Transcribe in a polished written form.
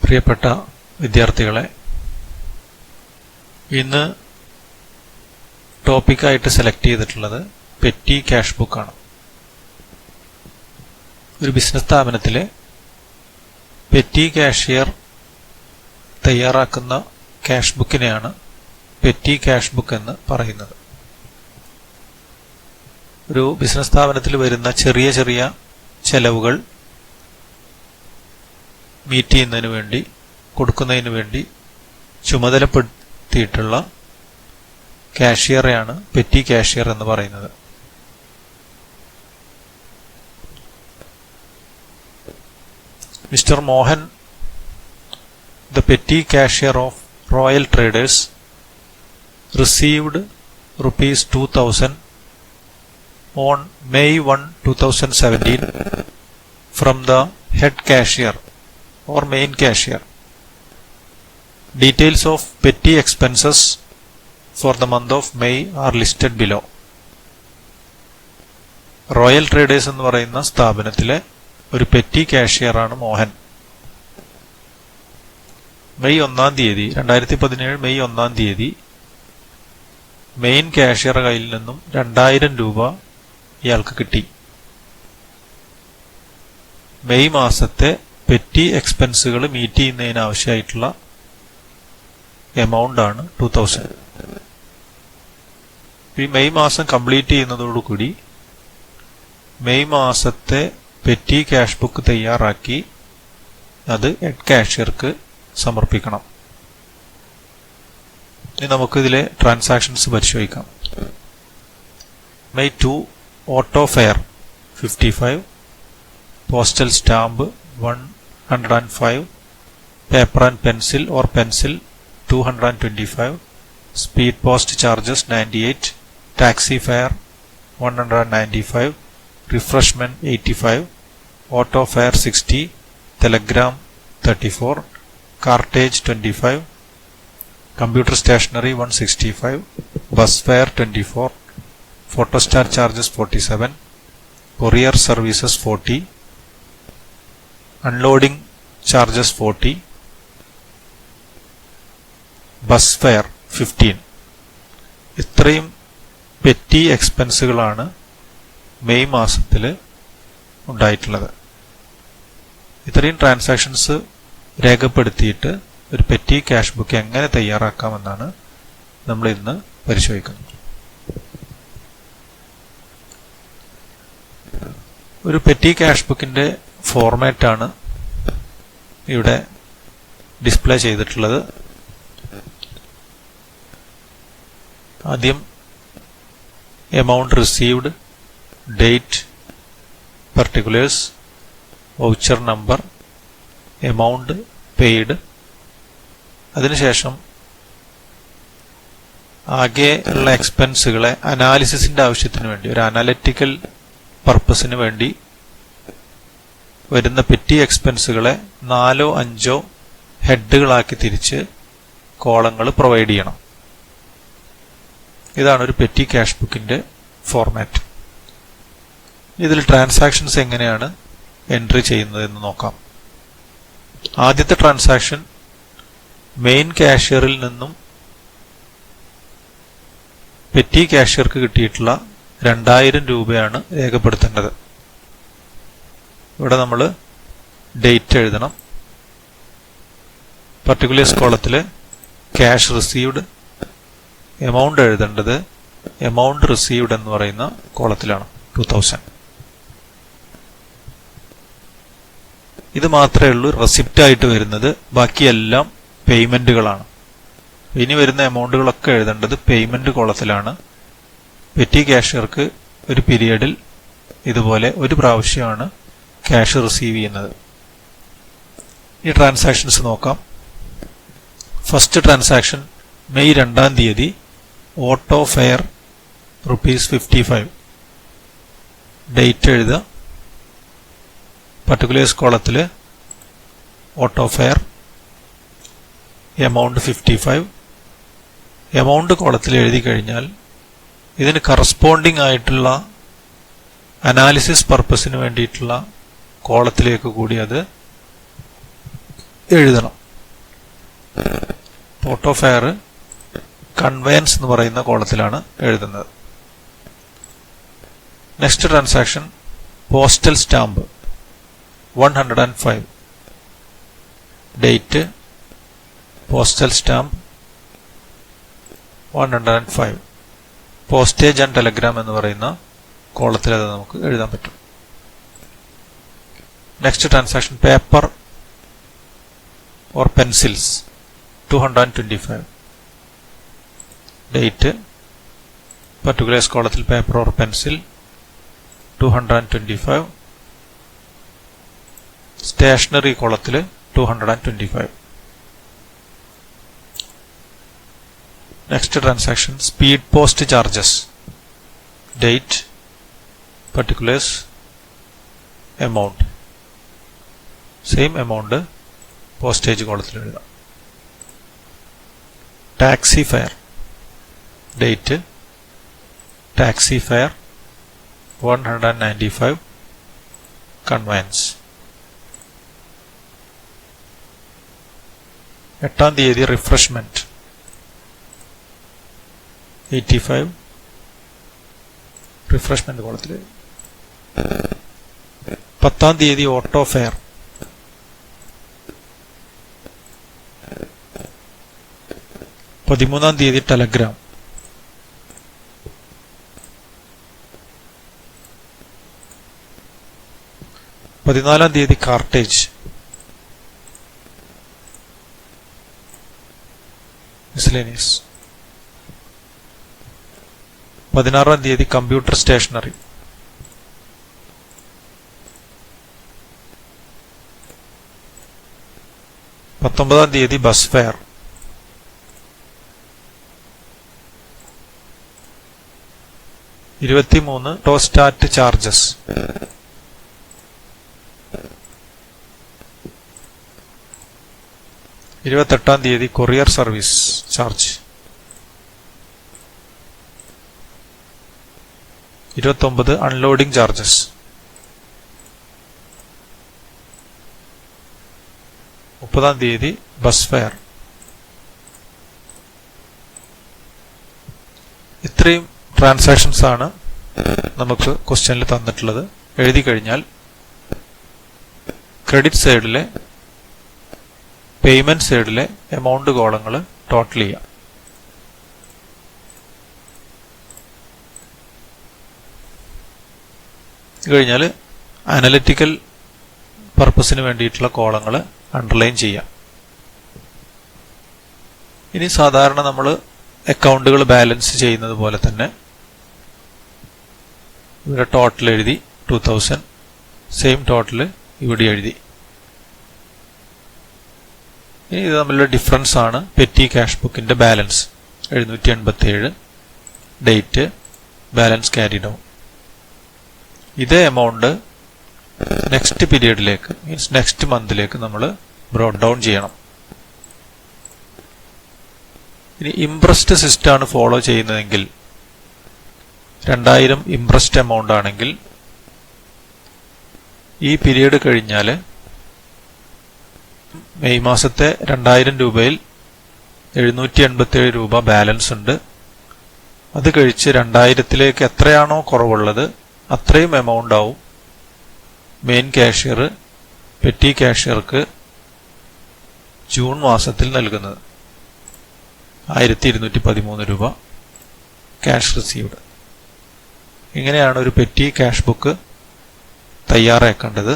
പ്രിയപ്പെട്ട വിദ്യാർത്ഥികളെ, ഇന്ന് ടോപ്പിക്കായിട്ട് സെലക്ട് ചെയ്തിട്ടുള്ളത് പെറ്റി ക്യാഷ് ബുക്കാണ്. ഒരു ബിസിനസ് സ്ഥാപനത്തിലെ പെറ്റി കാഷ്യർ തയ്യാറാക്കുന്ന ക്യാഷ് ബുക്കിനെയാണ് പെറ്റി ക്യാഷ് ബുക്ക് എന്ന് പറയുന്നത്. ഒരു ബിസിനസ് സ്ഥാപനത്തിൽ വരുന്ന ചെറിയ ചെറിയ ചെലവുകൾ മീറ്റ് ചെയ്യുന്നതിന് വേണ്ടി, കൊടുക്കുന്നതിന് വേണ്ടി ചുമതലപ്പെടുത്തിയിട്ടുള്ള കാഷ്യറെയാണ് പെറ്റി കാഷ്യർ എന്ന് പറയുന്നത്. Mister Mohan, the petty cashier of Royal Traders, received rupees 2000 on May 1, 2017 from the head cashier or main cashier. Details of petty expenses for the month of May are listed below. Royal traders എന്ന് പറയുന്ന സ്ഥാപനത്തിലെ ഒരു petty കാഷ്യറാണ് Mohan. May 2017 May 1 main കാഷ്യറുടെ കയ്യിൽ നിന്നും 2000 രൂപ ഇയാൾക്ക് കിട്ടി. മെയ് മാസത്തെ പെറ്റി എക്സ്പെൻസുകൾ മീറ്റ് ചെയ്യുന്നതിന് ആവശ്യമായിട്ടുള്ള എമൗണ്ട് ആണ് 2000. ഈ മെയ് മാസം കംപ്ലീറ്റ് ചെയ്യുന്നതോടുകൂടി മെയ് മാസത്തെ പെറ്റി ക്യാഷ് ബുക്ക് തയ്യാറാക്കി അത് ഹെഡ് കാഷ്യർക്ക് സമർപ്പിക്കണം. ഇനി നമുക്കിതിലെ ട്രാൻസാക്ഷൻസ് പരിശോധിക്കാം. May 2 auto fare 55, postal stamp 105, paper and pencil or pencil 225, speed post charges 98, taxi fare 195, refreshment 85, auto fare 60, telegram 34, cartage 25, computer stationery 165, bus fare 24, photostat charges 47, courier services 40, unloading charges 40, bus fare 15. ഇത്രയും petty എക്സ്പെൻസുകളാണ് May മാസത്തിൽ ഉണ്ടായിട്ടുള്ളത്. ഇത്രയും transactions രേഖപ്പെടുത്തിയിട്ട് ഒരു petty cash book എങ്ങനെ തയ്യാറാക്കാമെന്നാണ് നമ്മൾ ഇന്ന് പരിശോധിക്കുന്നത്. ഒരു പെറ്റി ക്യാഷ് ബുക്കിന്റെ ഫോർമാറ്റാണ് ഇവിടെ ഡിസ്പ്ലേ ചെയ്തിട്ടുള്ളത്. ആദ്യം amount received, date, particulars, voucher number, amount paid. അതിനുശേഷം ആകെ ഉള്ള എക്സ്പെൻസുകളെ അനാലിസിസിന്റെ ആവശ്യത്തിന് വേണ്ടി, ഒരു അനാലിറ്റിക്കൽ പർപ്പസിന് വേണ്ടി വരുന്ന പെറ്റി എക്സ്പെൻസുകളെ 4-5 ഹെഡുകളാക്കി തിരിച്ച് കോളങ്ങൾ പ്രൊവൈഡ് ചെയ്യണം. ഇതാണ് ഒരു പെറ്റി ക്യാഷ് ബുക്കിന്റെ ഫോർമാറ്റ്. ഇതിൽ ട്രാൻസാക്ഷൻസ് എങ്ങനെയാണ് എൻട്രി ചെയ്യുന്നത് എന്ന് നോക്കാം. ആദ്യത്തെ ട്രാൻസാക്ഷൻ മെയിൻ കാഷ്യറിൽ നിന്നും പെറ്റി കാഷ്യർക്ക് കിട്ടിയിട്ടുള്ള 2000 രൂപയാണ് രേഖപ്പെടുത്തേണ്ടത്. ഇവിടെ നമ്മൾ ഡേറ്റ് എഴുതണം. പർട്ടിക്കുലേഴ്സ് കോളത്തിൽ ക്യാഷ് റിസീവ്ഡ്, എമൗണ്ട് എഴുതേണ്ടത് എമൗണ്ട് റിസീവ്ഡ് എന്ന് പറയുന്ന കോളത്തിലാണ് 2000. ഇത് മാത്രമേ ഉള്ളൂ റെസിപ്റ്റ് ആയിട്ട് വരുന്നത്. ബാക്കിയെല്ലാം പേയ്മെന്റുകളാണ്. ഇനി വരുന്ന എമൗണ്ടുകളൊക്കെ എഴുതേണ്ടത് പേയ്മെന്റ് കോളത്തിലാണ്. പെറ്റി കാഷ്യർക്ക് ഒരു പീരിയഡിൽ ഇതുപോലെ ഒരു പ്രാവശ്യമാണ് ക്യാഷ് റിസീവ് ചെയ്യുന്നത്. ഈ ട്രാൻസാക്ഷൻസ് നോക്കാം. First transaction May 2 auto fare ₹55. Date എഴുതുക. പർട്ടിക്കുലേഴ്സ് കോളത്തിൽ ഓട്ടോ ഫെയർ, എമൗണ്ട് 55. എമൗണ്ട് കോളത്തിൽ എഴുതി കഴിഞ്ഞാൽ ഇതിന് കറസ്പോണ്ടിങ് ആയിട്ടുള്ള അനാലിസിസ് പർപ്പസിന് വേണ്ടിയിട്ടുള്ള കോളത്തിലേക്ക് കൂടി അത് എഴുതണം. പോർട്ട് ഓഫ് ഫെയർ കൺവെയൻസ് എന്ന് പറയുന്ന കോളത്തിലാണ് എഴുതുന്നത്. Next transaction postal stamp 105. Date postal stamp 105. Postage and Telegram എന്ന് പറയുന്ന കോളത്തിൽ അത് നമുക്ക് എഴുതാൻ പറ്റും. Next transaction paper or pencils 225. Date particulars കോളത്തിൽ പേപ്പർ ഓർ പെൻസിൽ 225. സ്റ്റേഷനറി കോളത്തിൽ 225. Next transaction speed post charges. Date particulars amount same amount postage കോളത്തിൽ എഴുതാം. Taxi fair. Date taxi fare 195. Conveyance 8-ാം തീയതി റിഫ്രഷ്മെന്റ് 85. റിഫ്രഷ്മെന്റ് കോളത്തിൽ 10-ാം തീയതി ഓട്ടോ ഫെയർ 13-ാം തീയതി Telegram 14-ാം തീയതി cartage miscellaneous 16-ാം തീയതി കമ്പ്യൂട്ടർ സ്റ്റേഷനറി 19-ാം തീയതി ബസ് ഫെയർ 23 ടോസ്റ്റാറ്റ് ചാർജസ് 28-ാം തീയതി courier service charge 29 unloading charges 30-ാം തീയതി ബസ് ഫെയർ. ഇത്രയും ട്രാൻസാക്ഷൻസ് ആണ് നമുക്ക് ക്വസ്റ്റ്യനിൽ തന്നിട്ടുള്ളത്. എഴുതി കഴിഞ്ഞാൽ ക്രെഡിറ്റ് സൈഡിലെ പേയ്മെന്റ് സൈഡിലെ എമൗണ്ട് കോളങ്ങൾ ടോട്ടൽ ചെയ്യാം. കഴിഞ്ഞാൽ അനലിറ്റിക്കൽ പർപ്പസിന് വേണ്ടിയിട്ടുള്ള കോളങ്ങൾ അണ്ടർലൈൻ ചെയ്യാം. ഇനി സാധാരണ നമ്മൾ അക്കൗണ്ടുകൾ ബാലൻസ് ചെയ്യുന്നത് പോലെ തന്നെ ഇവിടെ ടോട്ടൽ എഴുതി 2000, സെയിം ടോട്ടൽ ഇവിടെ എഴുതി. ഇനി ഇത് തമ്മിലുള്ള ഡിഫറൻസ് ആണ് പെറ്റി ക്യാഷ് ബുക്കിന്റെ balance 787. Date balance carry down. ഇതേ എമൗണ്ട് നെക്സ്റ്റ് പീരീഡിലേക്ക് മീൻസ് നെക്സ്റ്റ് മന്തിലേക്ക് നമ്മൾ ബ്രോട്ട് ഡൗൺ ചെയ്യണം. ഇനി ഇംപ്രസ്ഡ് സിസ്റ്റം ആണ് ഫോളോ ചെയ്യുന്നതെങ്കിൽ 2000 ഇംപ്രസ്ഡ് എമൗണ്ട് ആണെങ്കിൽ ഈ പീരീഡ് കഴിഞ്ഞാൽ മെയ് മാസത്തെ 2000 രൂപയിൽ 787 രൂപ ബാലൻസ് ഉണ്ട്. അത് കഴിച്ച് 2000ത്തിലേക്ക് എത്രയാണോ കുറവുള്ളത് അത്രയും എമൗണ്ട് ആവും മെയിൻ ക്യാഷ്യർ പെറ്റി ക്യാഷ്യർക്ക് ജൂൺ മാസത്തിൽ നൽകുന്നത്. 1213 രൂപ ക്യാഷ് റിസീവ്ഡ്. ഇങ്ങനെയാണ് ഒരു പെറ്റി ക്യാഷ് ബുക്ക് തയ്യാറാക്കേണ്ടത്.